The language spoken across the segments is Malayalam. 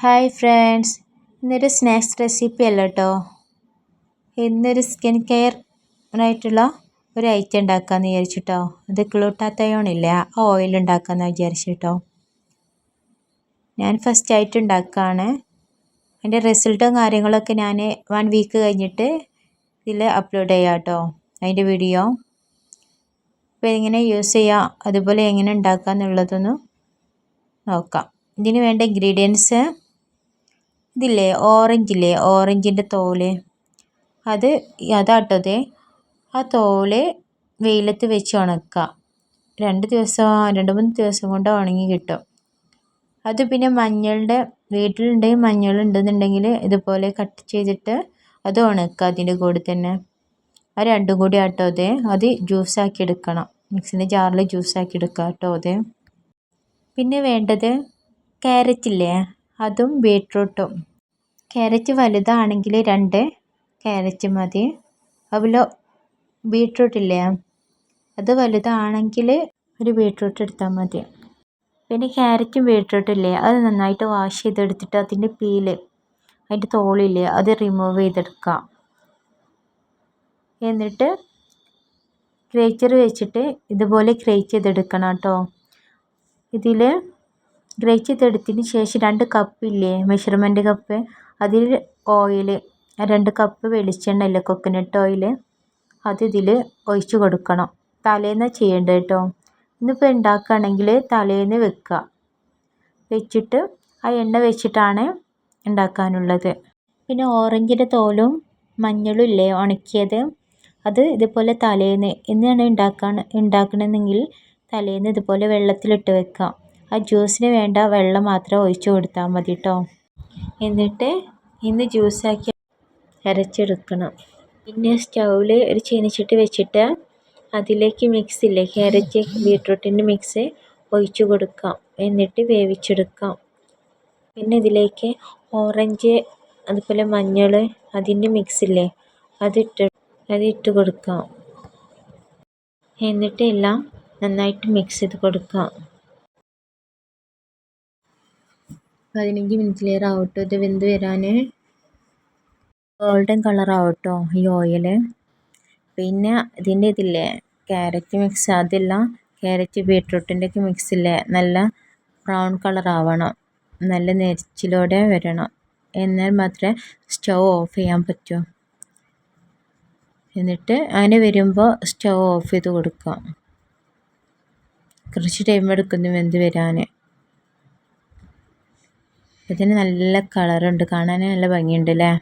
ഹായ് ഫ്രണ്ട്സ്, ഇന്നൊരു സ്നാക്സ് റെസിപ്പി അല്ല കേട്ടോ. ഇന്നൊരു സ്കിൻ കെയർ ആയിട്ടുള്ള ഒരു ഐറ്റം ഉണ്ടാക്കാമെന്ന് വിചാരിച്ചിട്ടോ. അത് ഗ്ലൂട്ടാത്തയോൺ ഇല്ലേ, ആ ഓയിൽ ഉണ്ടാക്കാമെന്ന് വിചാരിച്ചിട്ടോ. ഞാൻ ഫസ്റ്റ് ആയിട്ട് ഉണ്ടാക്കുകയാണ്. അതിൻ്റെ റിസൾട്ടും കാര്യങ്ങളൊക്കെ ഞാൻ 1 വീക്ക് കഴിഞ്ഞിട്ട് ഇതിൽ അപ്ലോഡ് ചെയ്യാം കേട്ടോ, അതിൻ്റെ വീഡിയോ. അപ്പോൾ എങ്ങനെ യൂസ് ചെയ്യാം, അതുപോലെ എങ്ങനെ ഉണ്ടാക്കുക എന്നുള്ളതൊന്ന് നോക്കാം. ഇതിന് വേണ്ട ഇൻഗ്രീഡിയൻസ് ഇതില്ലേ, ഓറഞ്ചിൻ്റെ തോല്, അതാട്ടത്. ആ തോല് വെയിലത്ത് വെച്ച് ഉണക്കുക. 2-3 ദിവസം കൊണ്ട് ഉണങ്ങി കിട്ടും. അത് പിന്നെ വീട്ടിലുണ്ടെങ്കിൽ മഞ്ഞളുണ്ടെന്നുണ്ടെങ്കിൽ ഇതുപോലെ കട്ട് ചെയ്തിട്ട് അത് ഉണക്കുക. അതിൻ്റെ കൂടെ തന്നെ ആ രണ്ടും കൂടി ആട്ടോ അത് ജ്യൂസാക്കി എടുക്കണം. മിക്സിൻ്റെ ജാറിൽ ജ്യൂസാക്കി എടുക്കുക കേട്ടോ അത്. പിന്നെ വേണ്ടത് ക്യാരറ്റില്ലേ, അതും ബീട്രൂട്ടും. ക്യാരറ്റ് വലുതാണെങ്കിൽ 2 ക്യാരറ്റ് മതി. അതുപോലെ ബീട്രൂട്ടില്ലേ, അത് വലുതാണെങ്കിൽ ഒരു ബീട്രൂട്ട് എടുത്താൽ മതി. പിന്നെ ക്യാരറ്റും ബീട്രൂട്ടില്ലേ, അത് നന്നായിട്ട് വാഷ് ചെയ്തെടുത്തിട്ട് അതിൻ്റെ അതിൻ്റെ തോലില്ലേ, അത് റിമൂവ് ചെയ്തെടുക്കാം. എന്നിട്ട് ഗ്രേറ്റർ വെച്ചിട്ട് ഇതുപോലെ ഗ്രേറ്റ് ചെയ്തെടുക്കണം കേട്ടോ. ഇതിൽ ഗ്രേറ്റ് ചെയ്തെടുത്തതിന് ശേഷം 2 കപ്പില്ലേ, മെഷർമെൻറ്റ് കപ്പ്, അതിൽ ഓയിൽ 2 കപ്പ് വെളിച്ചെണ്ണ ഇല്ലേ, കോക്കനട്ട് ഓയിൽ, അത് ഇതിൽ ഒഴിച്ച് കൊടുക്കണം. തലേന്ന് ചെയ്യേണ്ടത് കേട്ടോ. ഇന്നിപ്പോൾ ഉണ്ടാക്കുകയാണെങ്കിൽ തലേന്ന് വെച്ചിട്ട് ആ എണ്ണ വെച്ചിട്ടാണ് ഉണ്ടാക്കാനുള്ളത്. പിന്നെ ഓറഞ്ചിൻ്റെ തോലും മഞ്ഞളും ഇല്ലേ, ഉണക്കിയത്, അത് ഇതുപോലെ തലേന്ന് എന്നാണ് ഉണ്ടാക്കണമെങ്കിൽ തലേന്ന് ഇതുപോലെ വെള്ളത്തിലിട്ട് വെക്കാം. ആ ജ്യൂസിന് വേണ്ട വെള്ളം മാത്രം ഒഴിച്ച് കൊടുത്താൽ മതി കേട്ടോ. എന്നിട്ട് ഇന്ന് ജ്യൂസാക്കി അരച്ചെടുക്കണം. പിന്നെ സ്റ്റൗവിൽ ഒരു ചീനച്ചട്ടി വെച്ചിട്ട് അതിലേക്ക് മിക്സില്ലേ, ക്യാരറ്റ് ബീട്രൂട്ടിൻ്റെ മിക്സ് ഒഴിച്ച് കൊടുക്കാം. എന്നിട്ട് വേവിച്ചെടുക്കാം. പിന്നെ ഇതിലേക്ക് ഓറഞ്ച്, അതുപോലെ മഞ്ഞൾ, അതിൻ്റെ മിക്സില്ലേ, അതിട്ട് കൊടുക്കാം. എന്നിട്ട് എല്ലാം നന്നായിട്ട് മിക്സ് ചെയ്ത് കൊടുക്കാം. 15 മിനിറ്റിലേറെ ആവട്ടോ ഇത് വെന്ത് വരാൻ. ഗോൾഡൻ കളറാവട്ടോ ഈ ഓയിൽ. പിന്നെ ഇതില്ലേ, ക്യാരറ്റ് മിക്സ്, അതെല്ലാം ക്യാരറ്റ് ബീട്രൂട്ടിൻ്റെ ഒക്കെ മിക്സില്ലേ, നല്ല ബ്രൗൺ കളറാവണം, നല്ല നെരിച്ചിലോടെ വരണം. എന്നാൽ മാത്രമേ സ്റ്റൗ ഓഫ് ചെയ്യാൻ പറ്റൂ. എന്നിട്ട് അങ്ങനെ വരുമ്പോൾ സ്റ്റൗ ഓഫ് ചെയ്ത് കൊടുക്കാം. കുറച്ച് ടൈം എടുക്കുന്നു വെന്ത് വരാൻ. ഇതിന് നല്ല കളറുണ്ട്, കാണാൻ നല്ല ഭംഗിയുണ്ട് അല്ലേ.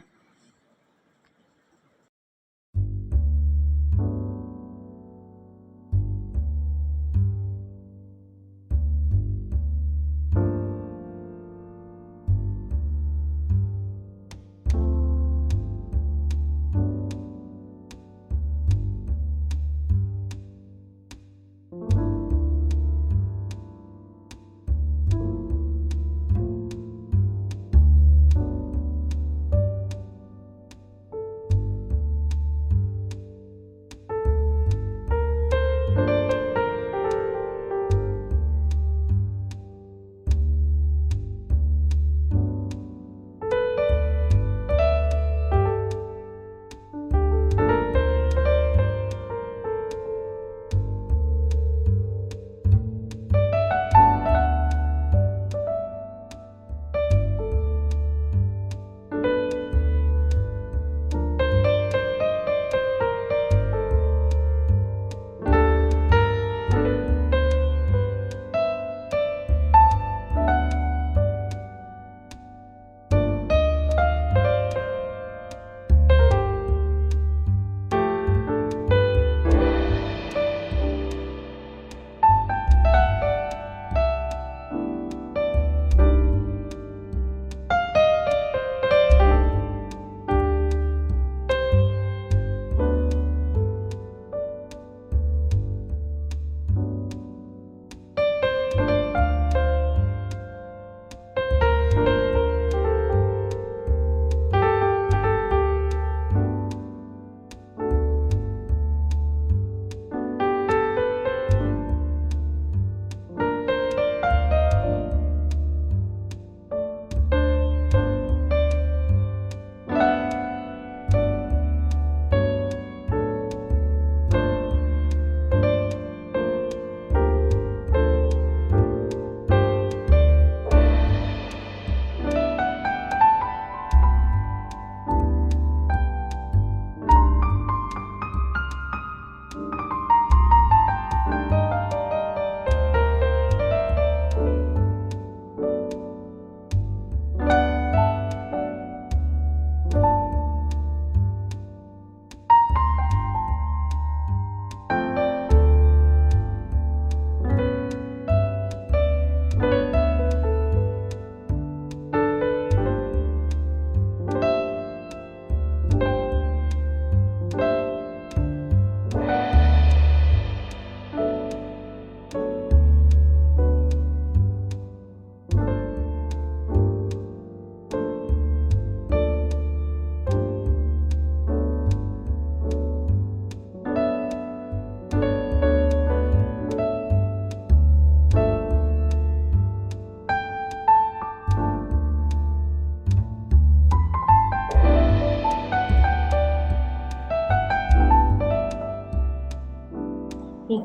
ഈ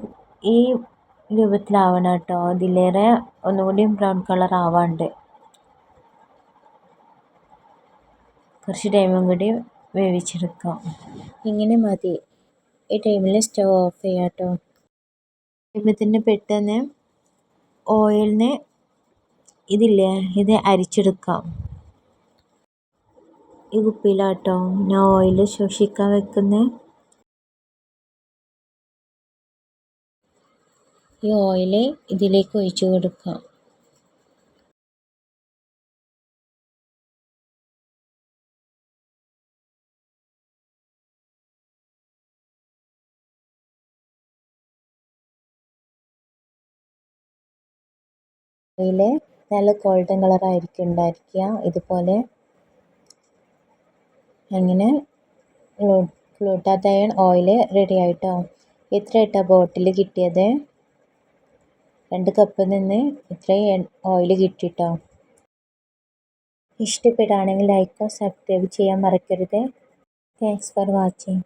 ഈ രൂപത്തിലാവണം കേട്ടോ. ഇതിലേറെ ഒന്നുകൂടി ബ്രൗൺ കളർ ആവാണ്ട് കുറച്ച് ടൈമും കൂടി വേവിച്ചെടുക്കാം. ഇങ്ങനെ മതി. ഈ ടൈമിൽ സ്റ്റവ് ഓഫ് ചെയ്യാം കേട്ടോ. കഴിയുമ്പോൾ തന്നെ പെട്ടെന്ന് ഓയിലിന് ഇതില്ലേ ഇത് അരിച്ചെടുക്കാം. ഈ കുപ്പിയിലാട്ടോ ഞാൻ ഓയിൽ സൂക്ഷിക്കാൻ വെക്കുന്നത്. ഈ ഓയിൽ ഇതിലേക്ക് ഒഴിച്ചു കൊടുക്കാം. ഓയിൽ നല്ല ഗോൾഡൻ കളറായിരിക്കും ഉണ്ടായിരിക്കുക. ഇതുപോലെ അങ്ങനെ ഗ്ലൂട്ടാത്തയോൺ ഓയിൽ റെഡി ആയിട്ടോ. എത്ര ഇട്ടാ ബോട്ടിൽ കിട്ടിയത്? 2 കപ്പിൽ നിന്ന് ഇത്രയും ഓയിൽ കിട്ടിട്ടോ. ഇഷ്ടപ്പെടുകയാണെങ്കിൽ ലൈക്കോ സബ്സ്ക്രൈബ് ചെയ്യാൻ മറക്കരുത്. Thanks for watching.